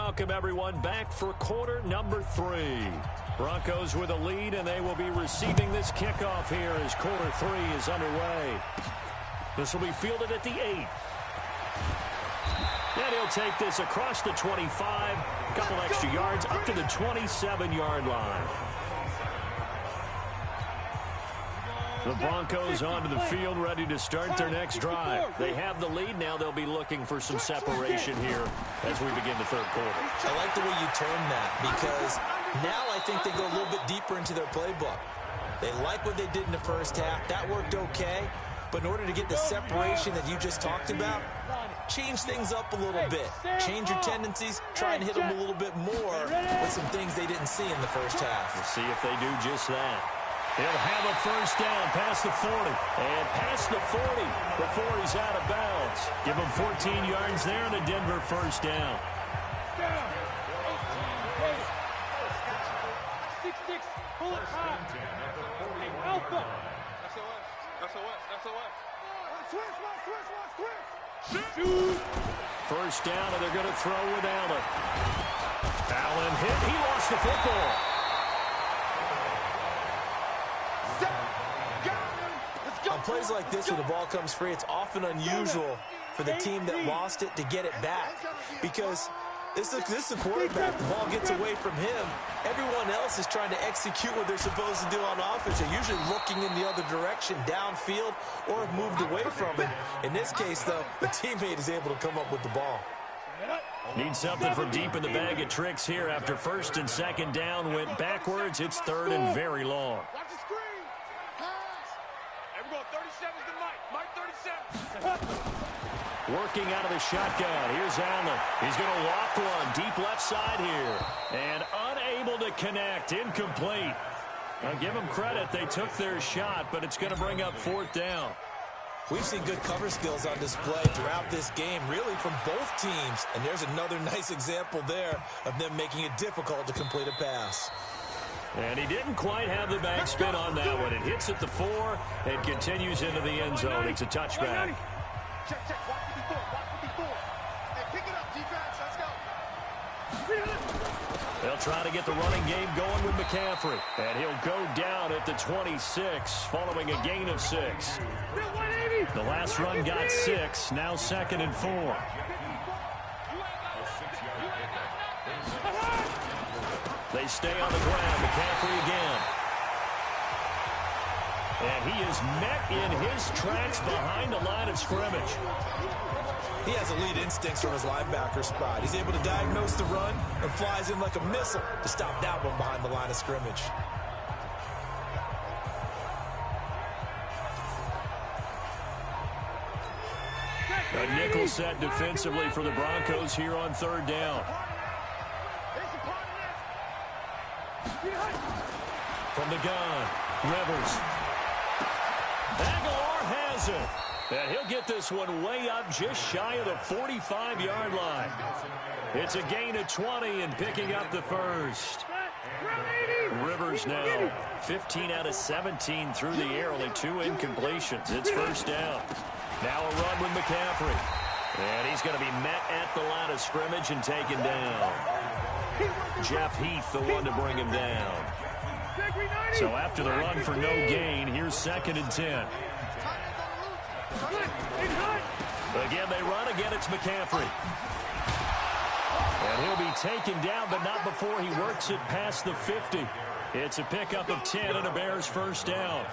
welcome everyone back for quarter number 3. Broncos with a lead, and they will be receiving this kickoff here as quarter 3 is underway. This will be fielded at the 8. And he'll take this across the 25, a couple extra yards up to the 27-yard line. The Broncos onto the field, ready to start their next drive. They have the lead. Now they'll be looking for some separation here as we begin the third quarter. I like the way you termed that, because now I think they go a little bit deeper into their playbook. They like what they did in the first half. That worked okay. But in order to get the separation that you just talked about, change things up a little bit. Change your tendencies. Try and hit them a little bit more with some things they didn't see in the first half. We'll see if they do just that. He'll have a first down past the 40. And past the 40 before he's out of bounds. Give him 14 yards there and a Denver first down. 6-6, pull it high. Alpha. Shoot. First down, and they're going to throw with Allen. Allen hit. He lost the football. On plays like this where the ball comes free, it's often unusual for the team that lost it to get it back, because this is the quarterback. The ball gets away from him. Everyone else is trying to execute what they're supposed to do on offense. They're usually looking in the other direction, downfield, or have moved away from it. In this case, though, the teammate is able to come up with the ball. Need something from deep in the bag of tricks here after first and second down went backwards. It's third and very long. Watch the screen. Pass. There we go. 37's the Mike. Mike 37. Working out of the shotgun. Here's Allen. He's going to loft one deep left side here. And unable to connect. Incomplete. I'll give them credit. They took their shot, but it's going to bring up fourth down. We've seen good cover skills on display throughout this game, really from both teams. And there's another nice example there of them making it difficult to complete a pass. And he didn't quite have the backspin on that one. It hits at the 4 and continues into the end zone. It's a touchback. Check, check. Watch 54. Watch 54. Hey, pick it up, defense. Let's go. They'll try to get the running game going with McCaffrey. And he'll go down at the 26 following a gain of 6. The last run got 6. Now second and 4. They stay on the ground. McCaffrey again. And he is met in his tracks behind the line of scrimmage. He has elite instincts from his linebacker spot. He's able to diagnose the run and flies in like a missile to stop that one behind the line of scrimmage. A nickel set defensively for the Broncos here on third down. From the gun, Rivers. Aguilar has it. And he'll get this one way up just shy of the 45-yard line. It's a gain of 20 and picking up the first. Rivers now 15 out of 17 through the air, only 2 incompletions. It's first down. Now a run with McCaffrey. And he's going to be met at the line of scrimmage and taken down. Jeff Heath, the one to bring him down. So after the run for no gain, here's second and 10. Again, they run. Again, it's McCaffrey. And he'll be taken down, but not before he works it past the 50. It's a pickup of 10 and a Bears first down.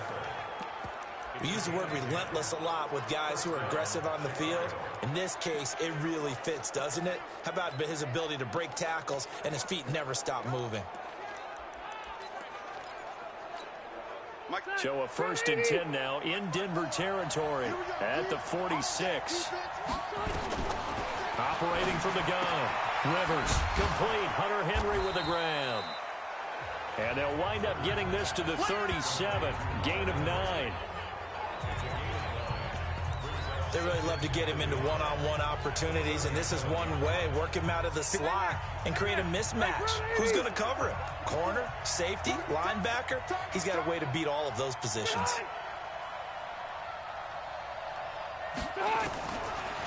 We use the word relentless a lot with guys who are aggressive on the field. In this case, it really fits, doesn't it? How about his ability to break tackles and his feet never stop moving? So a first and 10 now in Denver territory at the 46. Operating from the gun. Rivers complete. Hunter Henry with a grab. And they'll wind up getting this to the 37. Gain of 9. They really love to get him into one-on-one opportunities, and this is one way. Work him out of the slot and create a mismatch. Who's going to cover him? Corner, safety, linebacker? He's got a way to beat all of those positions.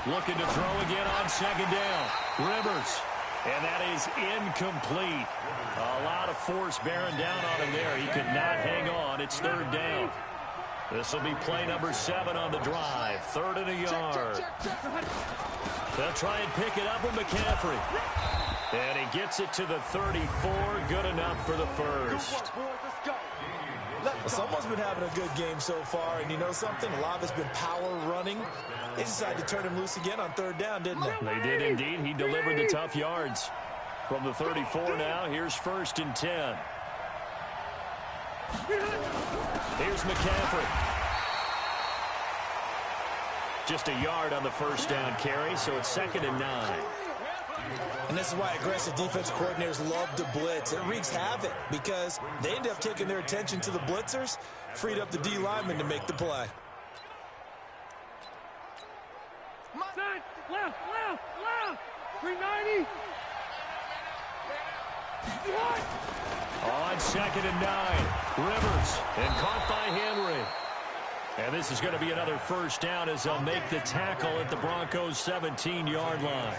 Looking to throw again on second down. Rivers And that is incomplete. A lot of force bearing down on him there. He could not hang on. It's third down. This will be play number 7 on the drive. 3rd and a yard. They'll try and pick it up with McCaffrey. And he gets it to the 34. Good enough for the first. Well, someone's been having a good game so far, and you know something? A lot of it's been power running. They decided to turn him loose again on 3rd down, didn't they? They did indeed. He delivered the tough yards. From the 34 now, here's 1st and 10. Here's McCaffrey. Just a yard on the first down carry, so it's 2nd and 9. And this is why aggressive defense coordinators love to blitz. It wreaks havoc because they end up taking their attention to the blitzers, freed up the D lineman to make the play. Left. 390. On 2nd and 9. Rivers, and caught by Henry. And this is going to be another first down as they'll make the tackle at the Broncos' 17-yard line.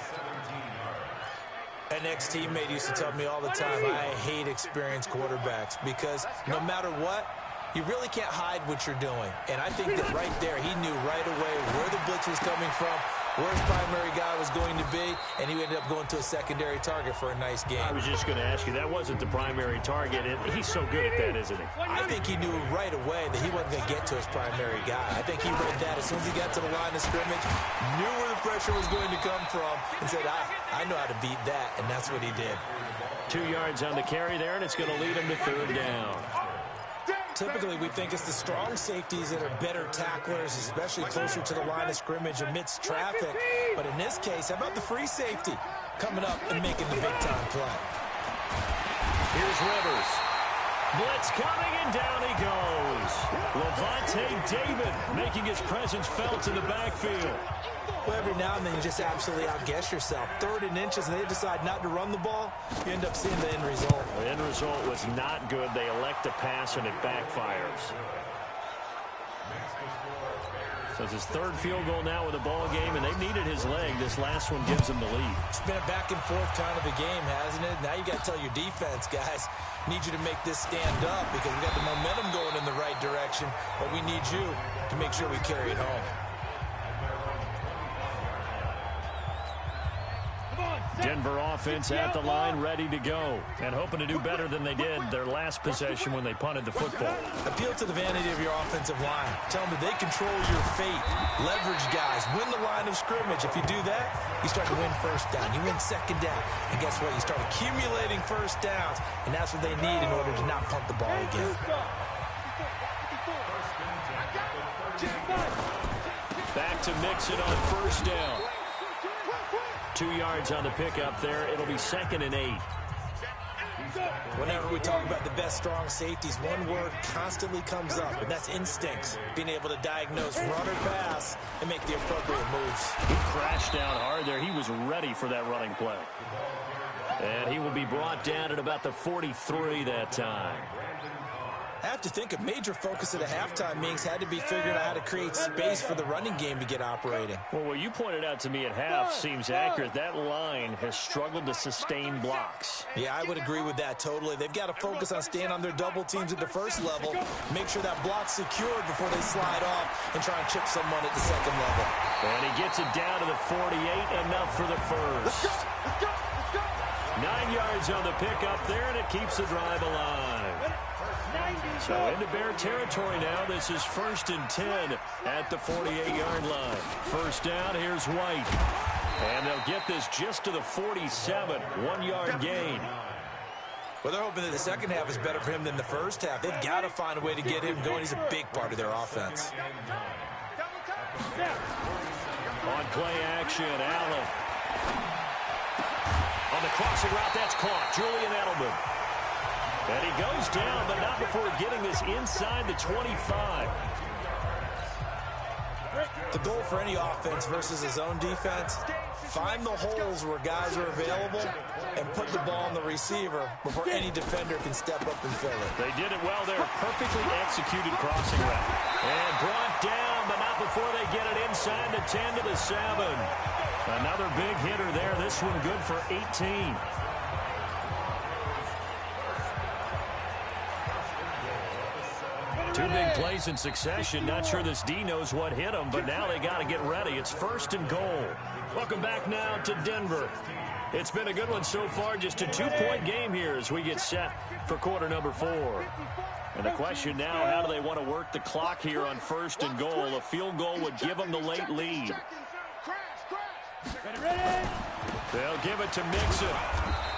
An ex-teammate used to tell me all the time, I hate experienced quarterbacks because no matter what, you really can't hide what you're doing. And I think that right there, he knew right away where the blitz was coming from, where his primary guy was going to be, and he ended up going to a secondary target for a nice game. I was just going to ask you, that wasn't the primary target. He's so good at that, isn't he? I think he knew right away that he wasn't going to get to his primary guy. I think he read that as soon as he got to the line of scrimmage, knew where the pressure was going to come from, and said, I know how to beat that, and that's what he did. 2 yards on the carry there, and it's going to lead him to 3rd down. Typically, we think it's the strong safeties that are better tacklers, especially closer to the line of scrimmage amidst traffic. But in this case, how about the free safety coming up and making the big-time play? Here's Rivers. Blitz coming, and down he goes. Levante David making his presence felt in the backfield. Well, every now and then you just absolutely outguess yourself. 3rd and inches, and they decide not to run the ball. You end up seeing the end result. The end result was not good. They elect to pass, and it backfires. So it's his 3rd field goal now with the ball game, and they've needed his leg. This last one gives them the lead. It's been a back-and-forth kind of a game, hasn't it? Now you got to tell your defense, guys, need you to make this stand up because we got the momentum going in the right direction, but we need you to make sure we carry it home. Denver offense at the line, ready to go, and hoping to do better than they did their last possession when they punted the football. Appeal to the vanity of your offensive line. Tell them that they control your fate. Leverage guys. Win the line of scrimmage. If you do that, you start to win 1st down. You win 2nd down. And guess what? You start accumulating 1st downs, and that's what they need in order to not punt the ball again. Back to Mixon on 1st down. 2 yards on the pickup there. It'll be 2nd and 8. Whenever we talk about the best strong safeties, one word constantly comes up, and that's instincts. Being able to diagnose run or pass and make the appropriate moves. He crashed down hard there. He was ready for that running play. And he will be brought down at about the 43 that time. I have to think a major focus of the halftime meetings had to be figuring out how to create space for the running game to get operating. Well, what you pointed out to me at half seems accurate. That line has struggled to sustain blocks. Yeah, I would agree with that totally. They've got to focus on staying on their double teams at the 1st level, make sure that block's secured before they slide off and try and chip someone at the 2nd level. And he gets it down to the 48, enough for the first. 9 yards on the pickup there, and it keeps the drive alive. So into Bear territory now. This is 1st and 10 at the 48-yard line. 1st down, here's White. And they'll get this just to the 47, 1-yard gain. Well, they're hoping that the 2nd half is better for him than the 1st half. They've got to find a way to get him going. He's a big part of their offense. On play action, Allen. On the crossing route, that's caught. Julian Edelman. And he goes down, but not before getting this inside the 25. The goal for any offense versus his own defense, find the holes where guys are available and put the ball on the receiver before any defender can step up and fill it. They did it well there. Perfectly executed crossing route. And brought down, but not before they get it inside the 10 to the 7. Another big hitter there. This one good for 18. Two big plays in succession. Not sure this D knows what hit him, but now they got to get ready. It's 1st and goal. Welcome back now to Denver. It's been a good one so far. Just a 2-point game here as we get set for quarter number 4. And the question now, how do they want to work the clock here on 1st and goal? A field goal would give them the late lead. They'll give it to Mixon.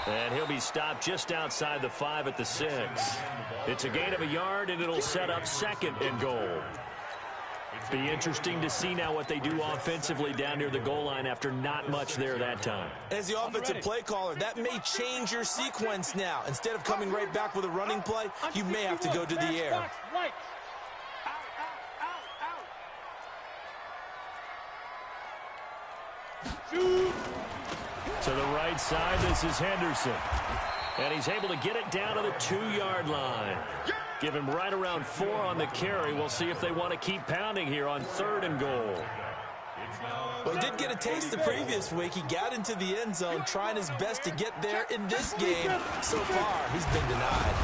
And he'll be stopped just outside the 5 at the 6. It's a gain of a yard, and it'll set up 2nd and goal. Be interesting to see now what they do offensively down near the goal line after not much there that time. As the offensive play caller, that may change your sequence now. Instead of coming right back with a running play, you may have to go to the air. To the right side, this is Henderson. And he's able to get it down to the 2-yard line. Give him right around 4 on the carry. We'll see if they want to keep pounding here on 3rd and goal. Well, he did get a taste the previous week. He got into the end zone trying his best to get there in this game. So far, he's been denied.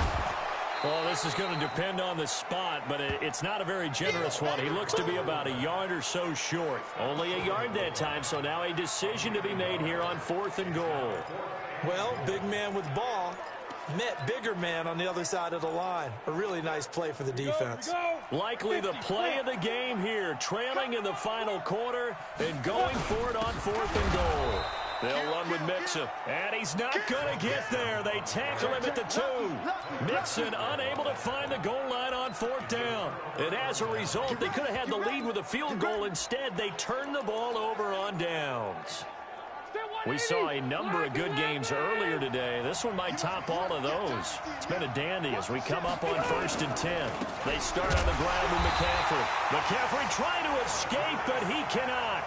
Well, this is going to depend on the spot, but it's not a very generous one. He looks to be about a yard or so short. Only a yard that time, so now a decision to be made here on 4th and goal. Well, big man with ball met bigger man on the other side of the line. A really nice play for the defense. Likely the play of the game here, trailing in the final quarter and going for it on 4th and goal. They'll run with Mixon, and he's not going to get there. They tackle him at the 2. Mixon unable to find the goal line on 4th down. And as a result, they could have had the lead with a field goal. Instead, they turned the ball over on downs. We saw a number of good games earlier today. This one might top all of those. It's been a dandy as we come up on 1st and 10. They start on the ground with McCaffrey. McCaffrey trying to escape, but he cannot.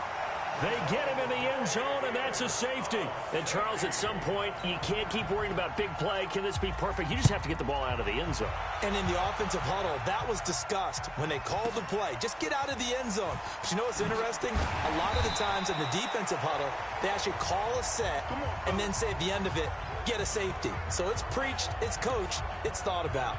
They get him in the end zone, and that's a safety. And, Charles, at some point, you can't keep worrying about big play. Can this be perfect? You just have to get the ball out of the end zone. And in the offensive huddle, that was discussed when they called the play. Just get out of the end zone. But you know what's interesting? A lot of the times in the defensive huddle, they actually call a set and then say at the end of it, get a safety. So it's preached, it's coached, it's thought about.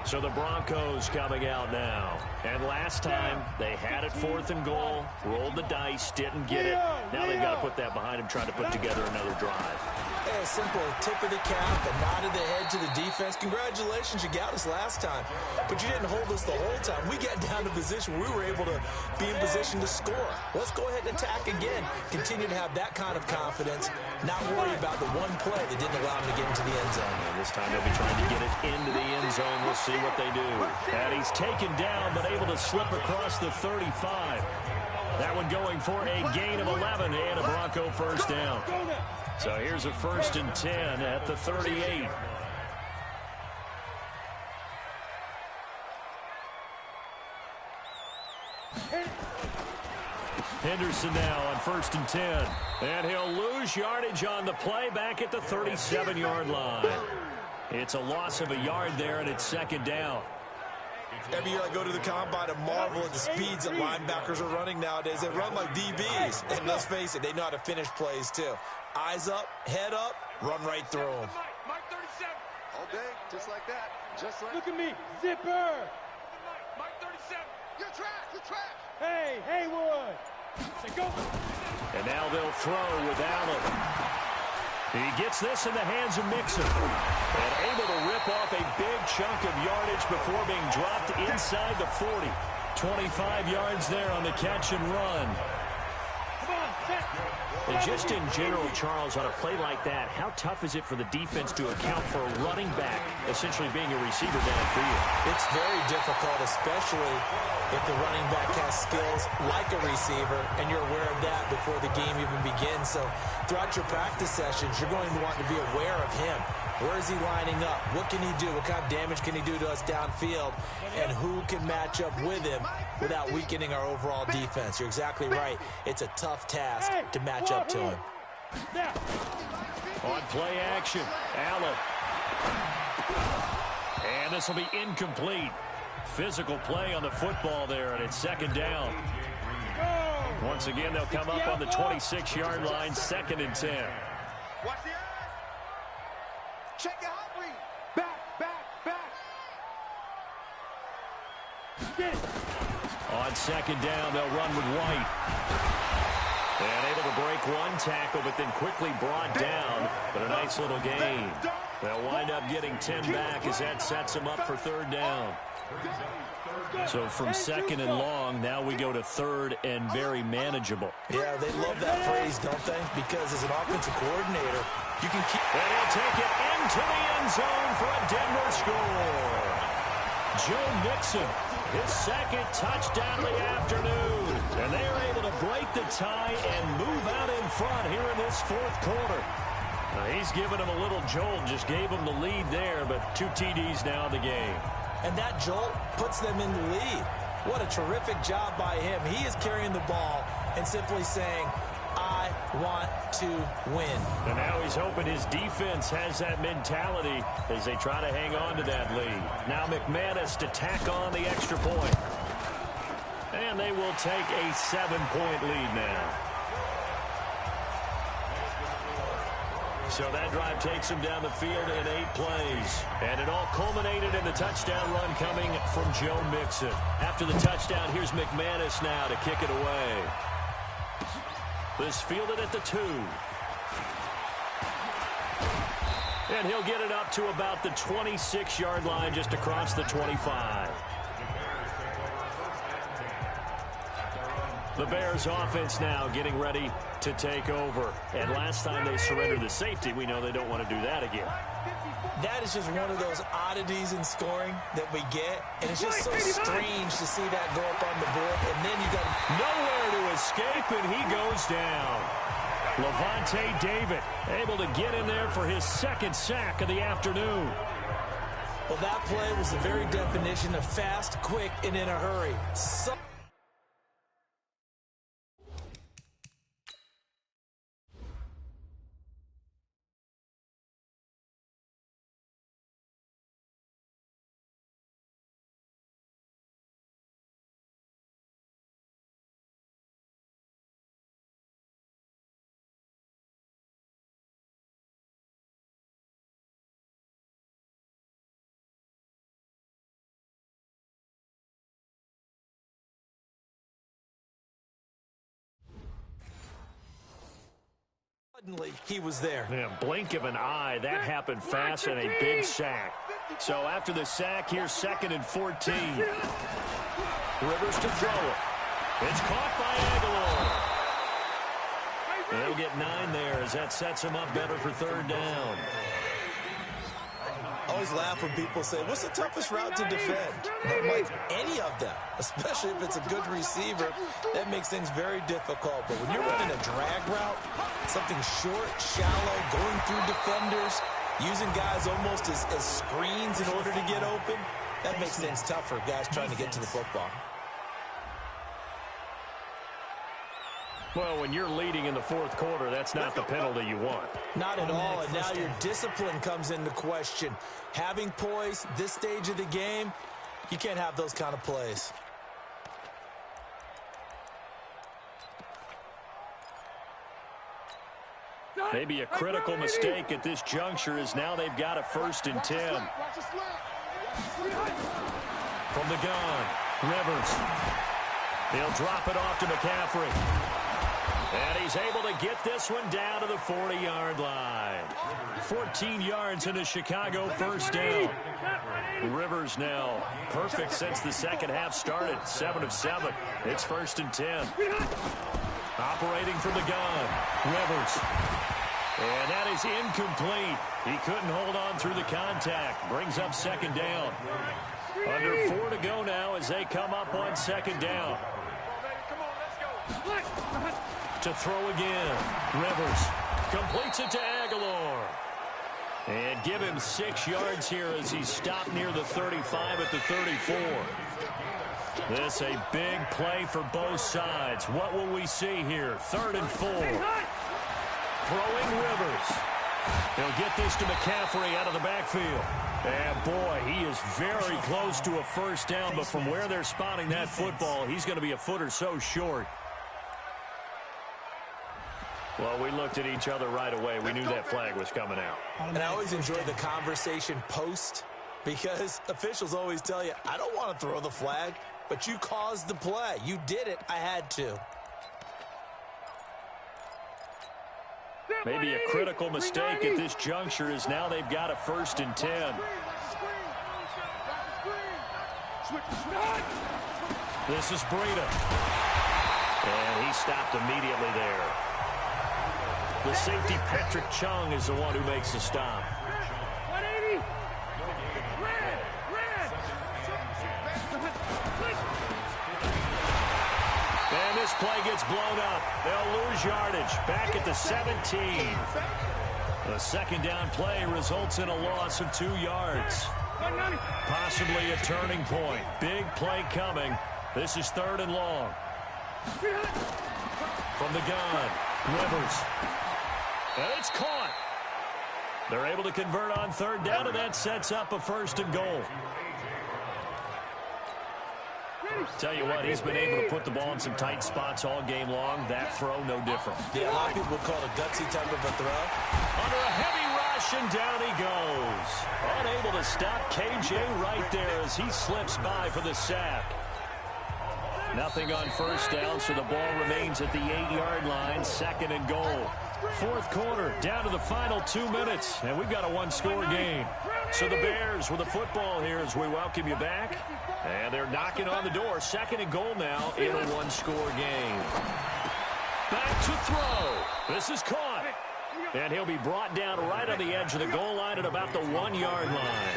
So the Broncos coming out now. And last time, they had it 4th and goal, rolled the dice, didn't get it. Now they've got to put that behind them, trying to put together another drive. Hey, a simple tip of the cap, a nod of the head to the defense. Congratulations, you got us last time. But you didn't hold us the whole time. We got down to position where we were able to be in position to score. Let's go ahead and attack again. Continue to have that kind of confidence, not worry about the one play that didn't allow them to get into the end zone. And this time they'll be trying to get it into the end zone. We'll see what they do. And he's taken down, but able to slip across the 35. That one going for a gain of 11 and a Bronco 1st down. So here's a 1st and 10 at the 38. Henderson now on 1st and 10. And he'll lose yardage on the play back at the 37-yard line. It's a loss of a yard there, and it's 2nd down. Every year I go to the combine and marvel at the speeds that linebackers are running nowadays. They run like DBs. And let's face it, they know how to finish plays too. Eyes up, head up, run right through them. Mark 37. All day, just like that. Just like. Look at me, zipper. Mark 37. You're trash. You're trash. Hey, Haywood. Say go. And now they'll throw with Allen. He gets this in the hands of Mixon. And able to rip off a big chunk of yardage before being dropped inside the 40. 25 yards there on the catch and run. And just in general, Charles, on a play like that, how tough is it for the defense to account for a running back essentially being a receiver downfield? It's very difficult, especially if the running back has skills like a receiver, and you're aware of that before the game even begins. So throughout your practice sessions, you're going to want to be aware of him. Where is he lining up? What can he do? What kind of damage can he do to us downfield? And who can match up with him without weakening our overall defense? You're exactly right. It's a tough task to match up to him. On play action, Allen. And this will be incomplete. Physical play on the football there, and it's 2nd down. Once again, they'll come up on the 26-yard line, 2nd and 10. Watch the eye. Check your hot read. Back. On 2nd down, they'll run with White. And able to break one tackle, but then quickly brought down. But a nice little gain. They'll wind up getting 10 back as that sets them up for 3rd down. So from 2nd and long, now we go to 3rd and very manageable. Yeah, they love that phrase, don't they? Because as an offensive coordinator, you can keep... And he'll take it into the end zone for a Denver score. Joe Mixon, his 2nd touchdown of the afternoon. And they are able to break the tie and move out in front here in this 4th quarter. He's given him a little jolt, just gave him the lead there, but 2 TDs now in the game. And that jolt puts them in the lead. What a terrific job by him. He is carrying the ball and simply saying, I want to win. And now he's hoping his defense has that mentality as they try to hang on to that lead. Now McManus to tack on the extra point. And they will take a 7-point lead now. So that drive takes him down the field in 8 plays. And it all culminated in the touchdown run coming from Joe Mixon. After the touchdown, here's McManus now to kick it away. This fielded at the 2. And he'll get it up to about the 26-yard line just across the 25. The Bears offense now getting ready to take over. And last time they surrendered the safety, we know they don't want to do that again. That is just one of those oddities in scoring that we get. And it's just so strange to see that go up on the board. And then you got nowhere to escape, and he goes down. Levante David able to get in there for his 2nd sack of the afternoon. Well, that play was the very definition of fast, quick, and in a hurry. Suddenly, he was there. Yeah, blink of an eye. That happened fast and a big sack. So after the sack, here's 2nd and 14. Rivers to throw it. It's caught by Aguilar. They'll get 9 there as that sets him up better for 3rd down. I always laugh when people say, what's the toughest route to defend? Not like any of them, especially if it's a good receiver. That makes things very difficult. But when you're running a drag route, something short, shallow, going through defenders, using guys almost as screens in order to get open, that makes things tough for guys trying to get to the football. Well, when you're leading in the 4th quarter, that's not the penalty you want. Not at all, and now your discipline comes into question. Having poise this stage of the game, you can't have those kind of plays. Maybe a critical mistake at this juncture is now they've got a 1st and 10. From the gun, Rivers. He'll drop it off to McCaffrey. And he's able to get this one down to the 40-yard line. 14 yards into Chicago, 1st down. Rivers now perfect since the 2nd half started. 7 of 7. It's 1st and 10. Operating from the gun, Rivers. And that is incomplete. He couldn't hold on through the contact. Brings up 2nd down. Under 4 to go now as they come up on 2nd down. To throw again. Rivers completes it to Aguilar. And give him 6 yards here as he stopped near the 35 at the 34. This a big play for both sides. What will we see here? 3rd and 4. Throwing Rivers. He'll get this to McCaffrey out of the backfield. And boy, he is very close to a 1st down, but from where they're spotting that football, he's going to be a foot or so short. Well, we looked at each other right away. We knew that flag was coming out. And I always enjoy the conversation post because officials always tell you, I don't want to throw the flag, but you caused the play. You did it. I had to. Maybe a critical mistake at this juncture is now they've got a 1st and 10. This is Breida. And he stopped immediately there. The safety, Patrick Chung, is the one who makes the stop. 180. Red. And this play gets blown up. They'll lose yardage. Back at the 17. The 2nd down play results in a loss of 2 yards. Possibly a turning point. Big play coming. This is 3rd and long. From the gun, Rivers. And it's caught. They're able to convert on 3rd down, and that sets up a 1st and goal. Tell you what, he's been able to put the ball in some tight spots all game long. That throw, no different. Yeah, a lot of people would call it a gutsy type of a throw. Under a heavy rush, and down he goes. Unable to stop KJ right there as he slips by for the sack. Nothing on 1st down, so the ball remains at the 8-yard line. 2nd and goal. 4th quarter, down to the final 2 minutes, and we've got a 1-score game. So the Bears with the football here as we welcome you back. And they're knocking on the door. 2nd and goal now in a 1-score game. Back to throw. This is caught. And he'll be brought down right on the edge of the goal line at about the 1-yard line.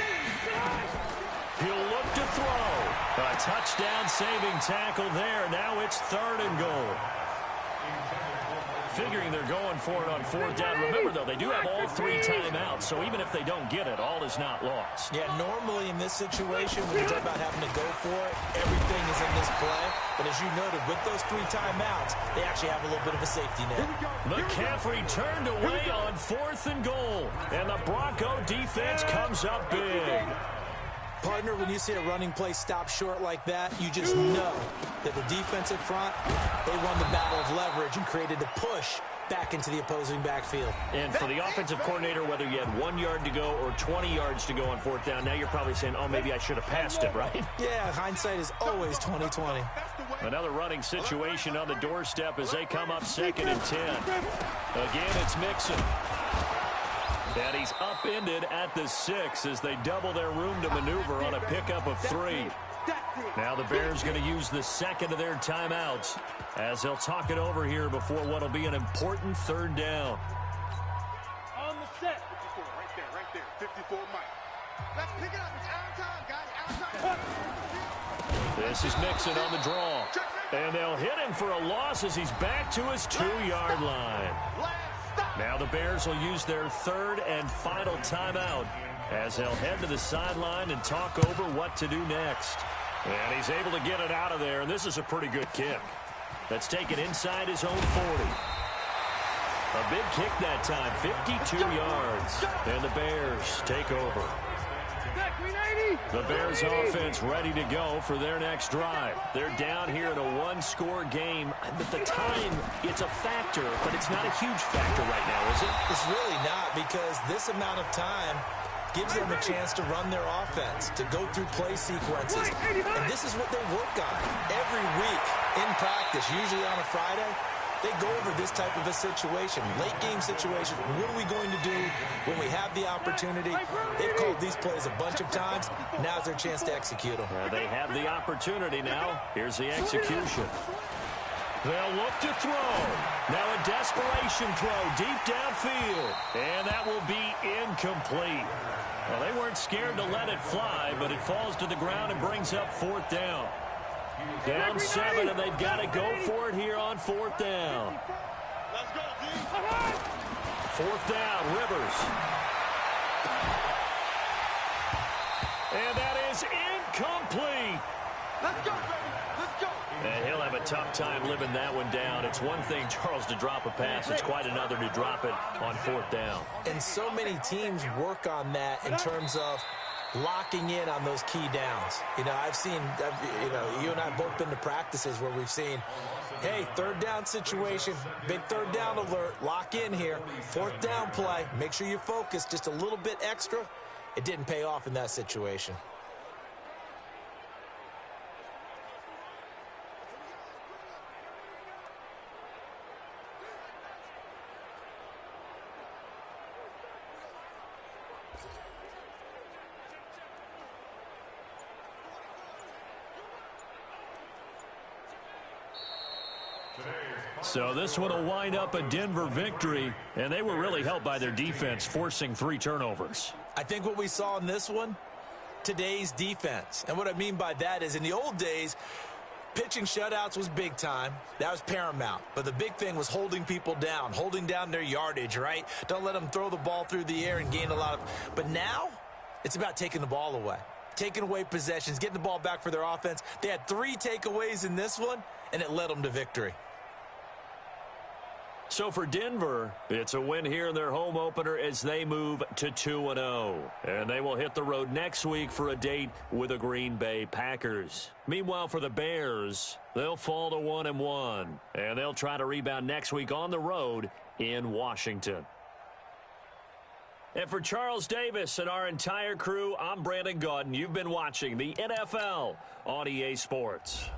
He'll look to throw. A touchdown saving tackle there. Now it's 3rd and goal. Figuring they're going for it on 4th down. Remember, though, they do have all 3 timeouts, so even if they don't get it, all is not lost. Yeah, normally in this situation, when you talk about having to go for it, everything is in this play. But as you noted, with those 3 timeouts, they actually have a little bit of a safety net. McCaffrey turned away on 4th and goal, and the Bronco defense comes up big. Partner, when you see a running play stop short like that, you just know that the defensive front, they won the battle of leverage and created a push back into the opposing backfield. And for the offensive coordinator, whether you had 1 yard to go or 20 yards to go on 4th down, now you're probably saying, oh, maybe I should have passed it, right? Yeah, hindsight is always 20/20. Another running situation on the doorstep as they come up 2nd and 10. Again, it's Mixon. And he's upended at the 6 as they double their room to maneuver on a pickup of 3. Now the Bears going to use the 2nd of their timeouts as they'll talk it over here before what will be an important 3rd down. On the set. 54, right there. 54, Mike. Let's pick it up. It's our time, guys. Our time. This is Mixon on the draw. And they'll hit him for a loss as he's back to his 2-yard line. Now the Bears will use their 3rd and final timeout as they'll head to the sideline and talk over what to do next. And he's able to get it out of there, and this is a pretty good kick. That's taken inside his own 40. A big kick that time, 52 yards. And the Bears take over. The Bears offense ready to go for their next drive. They're down here in a 1-score game. At the time, it's a factor, but it's not a huge factor right now, is it? It's really not, because this amount of time gives them a chance to run their offense, to go through play sequences. And this is what they work on every week in practice, usually on a Friday. They go over this type of a situation, late game situation. What are we going to do when we have the opportunity? They've called these plays a bunch of times. Now's their chance to execute them. They have the opportunity now. Here's the execution. They'll look to throw. Now a desperation throw deep downfield. And that will be incomplete. Well, they weren't scared to let it fly, but it falls to the ground and brings up 4th down. Down 7, and they've got to go for it here on 4th down. Let's go, D. 4th down, Rivers. And that is incomplete. Let's go, baby. Let's go. And he'll have a tough time living that one down. It's one thing, Charles, to drop a pass. It's quite another to drop it on 4th down. And so many teams work on that in terms of locking in on those key downs. You know, you and I have both been to practices where we've seen, hey, third down situation, big third down alert, lock in here, fourth down play, make sure you focus just a little bit extra. It didn't pay off in that situation. So this one will wind up a Denver victory, and they were really helped by their defense, forcing 3 turnovers. I think what we saw in this one, today's defense. And what I mean by that is in the old days, pitching shutouts was big time. That was paramount. But the big thing was holding people down, holding down their yardage, right? Don't let them throw the ball through the air and gain a lot of. But now it's about taking the ball away, taking away possessions, getting the ball back for their offense. They had 3 takeaways in this one, and it led them to victory. So for Denver, it's a win here in their home opener as they move to 2-0. And they will hit the road next week for a date with the Green Bay Packers. Meanwhile, for the Bears, they'll fall to 1-1. And they'll try to rebound next week on the road in Washington. And for Charles Davis and our entire crew, I'm Brandon Gaudin. You've been watching the NFL on EA Sports.